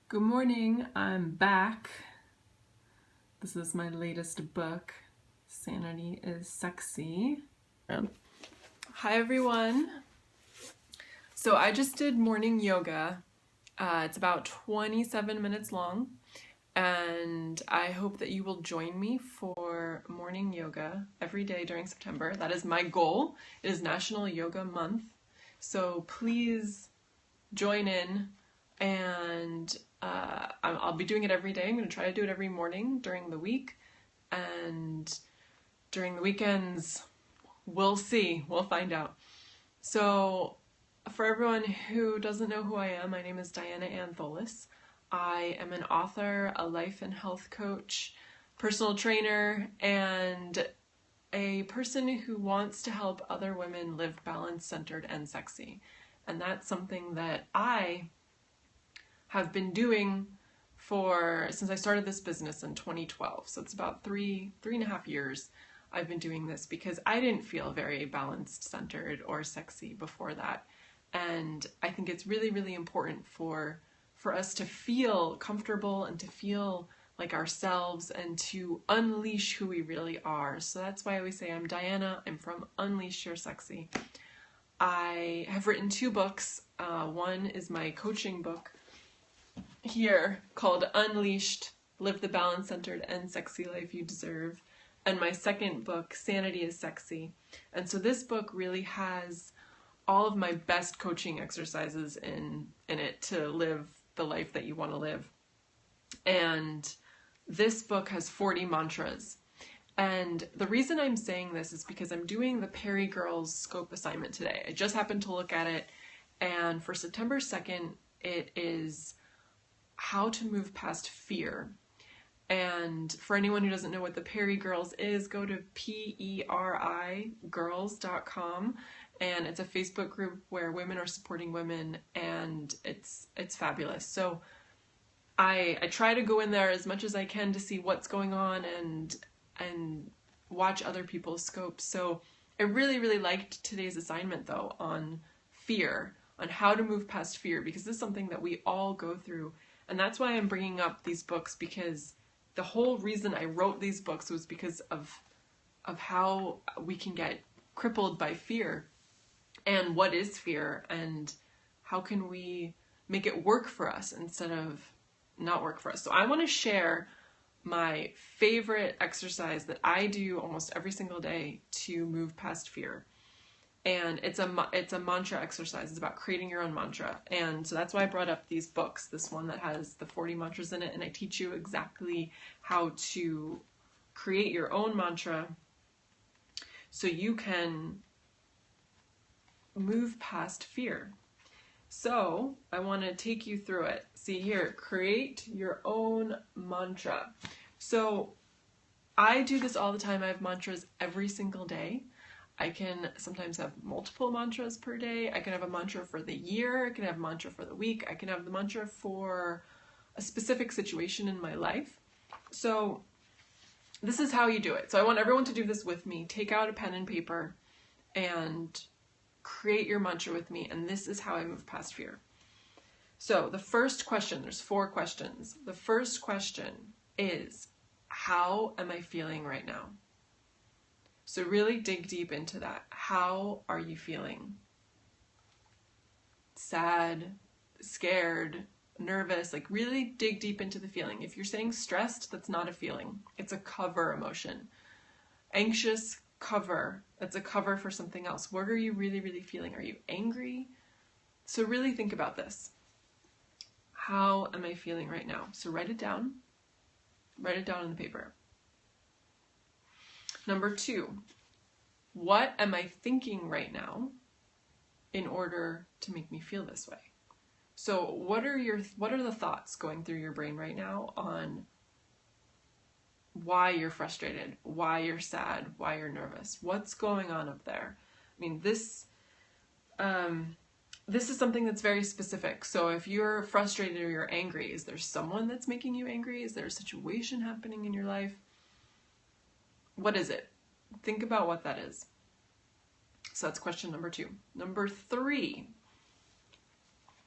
Good morning, I'm back. This is my latest book, Sanity is Sexy. Hi everyone. So I just did morning yoga. It's about 27 minutes long, and I hope that you will join me for morning yoga every day during September. That is my goal. It is National Yoga Month, so please join in, and I'll be doing it every day. I'm going to try to do it every morning during the week, and during the weekends, we'll see. We'll find out. So for everyone who doesn't know who I am, my name is Diana Antholis. I am an author, a life and health coach, personal trainer, and a person who wants to help other women live balanced, centered, and sexy. And that's something that I have been doing since I started this business in 2012. So it's about three and a half years I've been doing this, because I didn't feel very balanced, centered, or sexy before that. And I think it's really, really important for us to feel comfortable and to feel like ourselves and to unleash who we really are. So that's why I always say I'm Diana. I'm from Unleash Your Sexy. I have written 2 books. One is my coaching book here called Unleashed, Live the Balanced, Centered, and Sexy Life You Deserve. And my second book, Sanity is Sexy. And so this book really has all of my best coaching exercises in it to live the life that you want to live. And this book has 40 mantras. And the reason I'm saying this is because I'm doing the Perry Girls Scope assignment today. I just happened to look at it, and for September 2nd, it is how to move past fear. And for anyone who doesn't know what the Perry Girls is, go to perigirls.com, and it's a Facebook group where women are supporting women, and it's fabulous. So I try to go in there as much as I can to see what's going on and watch other people's scopes. So I really, really liked today's assignment though on fear, on how to move past fear, because this is something that we all go through. And that's why I'm bringing up these books, because the whole reason I wrote these books was because of how we can get crippled by fear, and what is fear, and how can we make it work for us instead of not work for us. So I want to share my favorite exercise that I do almost every single day to move past fear. And it's a mantra exercise. It's about creating your own mantra. And so that's why I brought up these books, this one that has the 40 mantras in it, and I teach you exactly how to create your own mantra so you can move past fear. So I want to take you through it. See here, create your own mantra. So I do this all the time. I have mantras every single day. I can sometimes have multiple mantras per day. I can have a mantra for the year. I can have a mantra for the week. I can have the mantra for a specific situation in my life. So this is how you do it. So I want everyone to do this with me. Take out a pen and paper and create your mantra with me, and this is how I move past fear. So the first question, there's 4 questions. The first question is, how am I feeling right now? So really dig deep into that. How are you feeling? Sad, scared, nervous, like really dig deep into the feeling. If you're saying stressed, that's not a feeling. It's a cover emotion. Anxious, cover. That's a cover for something else. What are you really, really feeling? Are you angry? So really think about this. How am I feeling right now? So write it down. Write it down on the paper. Number 2, what am I thinking right now in order to make me feel this way? So what are the thoughts going through your brain right now on why you're frustrated, why you're sad, why you're nervous? What's going on up there? I mean, this is something that's very specific. So if you're frustrated or you're angry, is there someone that's making you angry? Is there a situation happening in your life? What is it? Think about what that is. So that's question number 2. Number 3,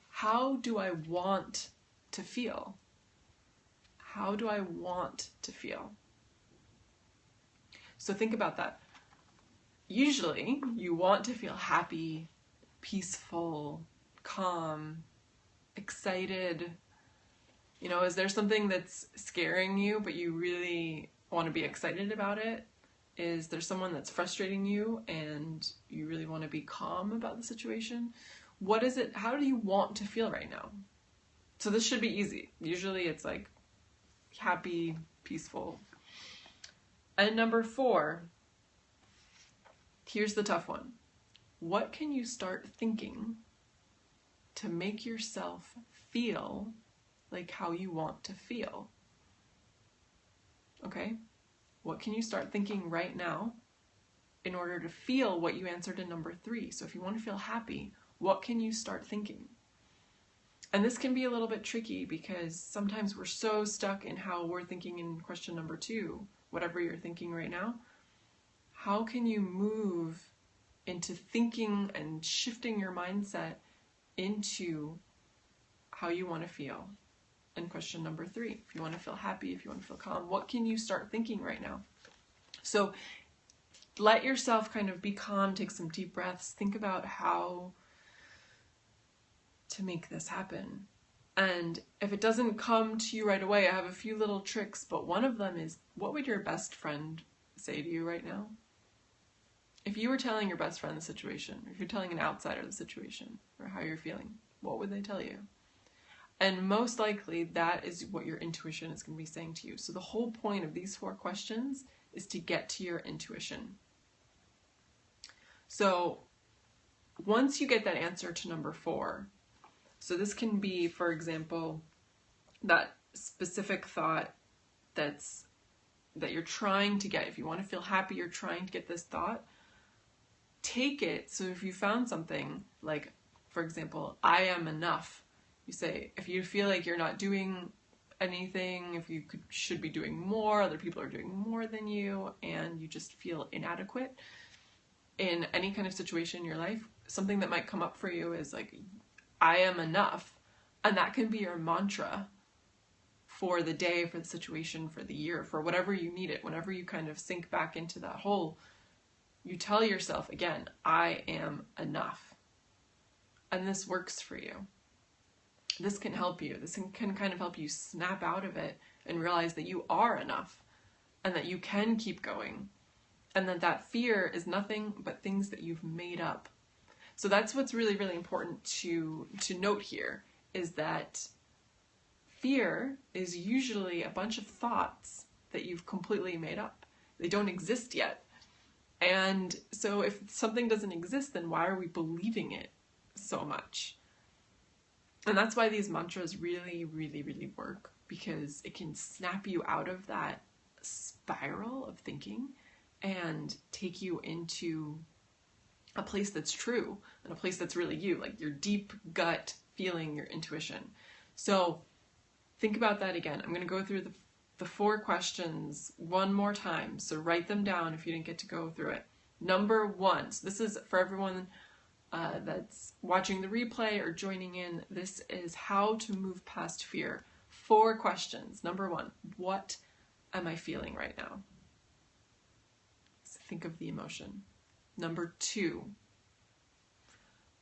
how do I want to feel? How do I want to feel? So think about that. Usually you want to feel happy, peaceful, calm, excited. You know, is there something that's scaring you, but you really want to be excited about it? Is there someone that's frustrating you and you really want to be calm about the situation? What is it? How do you want to feel right now? So this should be easy. Usually it's like happy, peaceful. And number 4, here's the tough one. What can you start thinking to make yourself feel like how you want to feel? Okay? What can you start thinking right now in order to feel what you answered in number 3? So if you want to feel happy, what can you start thinking? And this can be a little bit tricky because sometimes we're so stuck in how we're thinking in question number 2, whatever you're thinking right now. How can you move into thinking and shifting your mindset into how you want to feel in question number 3? If you want to feel happy, if you want to feel calm, what can you start thinking right now? So let yourself kind of be calm, take some deep breaths, think about how to make this happen. And if it doesn't come to you right away, I have a few little tricks, but one of them is, what would your best friend say to you right now? If you were telling your best friend the situation, or if you're telling an outsider the situation, or how you're feeling, what would they tell you? And most likely that is what your intuition is going to be saying to you. So the whole point of these 4 questions is to get to your intuition. So once you get that answer to number 4, so this can be, for example, that specific thought that you're trying to get. If you want to feel happy, you're trying to get this thought. Take it. So if you found something like, for example, I am enough. You say, if you feel like you're not doing anything, if you should be doing more, other people are doing more than you, and you just feel inadequate in any kind of situation in your life, something that might come up for you is like, I am enough. And that can be your mantra for the day, for the situation, for the year, for whatever you need it. Whenever you kind of sink back into that hole, you tell yourself again, I am enough. And this works for you. This can help you. This can kind of help you snap out of it and realize that you are enough and that you can keep going. And that fear is nothing but things that you've made up. So that's what's really, really important to note here, is that fear is usually a bunch of thoughts that you've completely made up. They don't exist yet. And so if something doesn't exist, then why are we believing it so much? And that's why these mantras really, really, really work, because it can snap you out of that spiral of thinking and take you into a place that's true and a place that's really you, like your deep gut feeling, your intuition. So think about that again. I'm going to go through the 4 questions one more time. So write them down if you didn't get to go through it. Number 1, so this is for everyone that's watching the replay or joining in. This is how to move past fear. 4 questions. Number 1, what am I feeling right now? So think of the emotion. Number 2,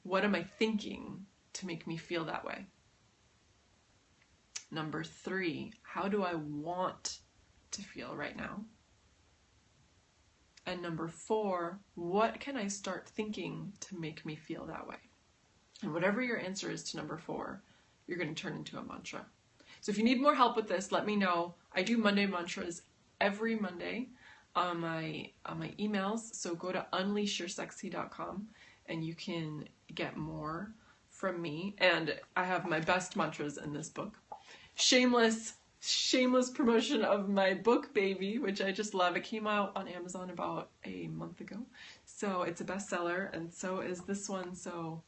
what am I thinking to make me feel that way? Number 3, how do I want to feel right now? And number 4, what can I start thinking to make me feel that way? And whatever your answer is to number 4, you're going to turn into a mantra. So if you need more help with this, let me know. I do Monday mantras every Monday on my emails. So go to unleashyoursexy.com and you can get more from me. And I have my best mantras in this book. Shameless promotion of my book, Baby, which I just love. It came out on Amazon about a month ago. So it's a bestseller, and so is this one. So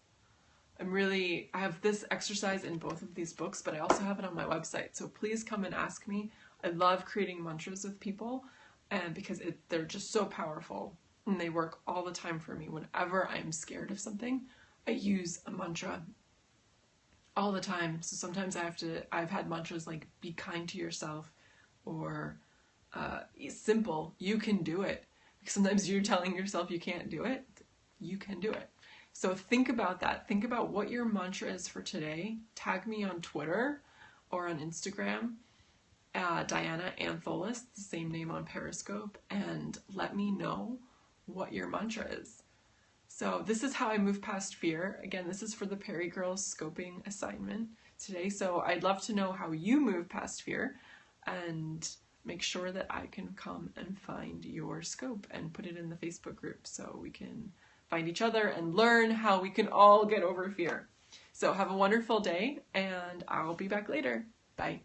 I have this exercise in both of these books, but I also have it on my website. So please come and ask me. I love creating mantras with people, and because they're just so powerful, and they work all the time for me. Whenever I'm scared of something, I use a mantra. all the time. So sometimes I've had mantras like be kind to yourself, or simple, you can do it. Sometimes you're telling yourself you can't do it. You can do it. So think about that. Think about what your mantra is for today. Tag me on Twitter or on Instagram, Diana Antholis, the same name on Periscope, and let me know what your mantra is. So this is how I move past fear. Again, this is for the Peri Girls scoping assignment today. So I'd love to know how you move past fear, and make sure that I can come and find your scope and put it in the Facebook group so we can find each other and learn how we can all get over fear. So have a wonderful day, and I'll be back later. Bye.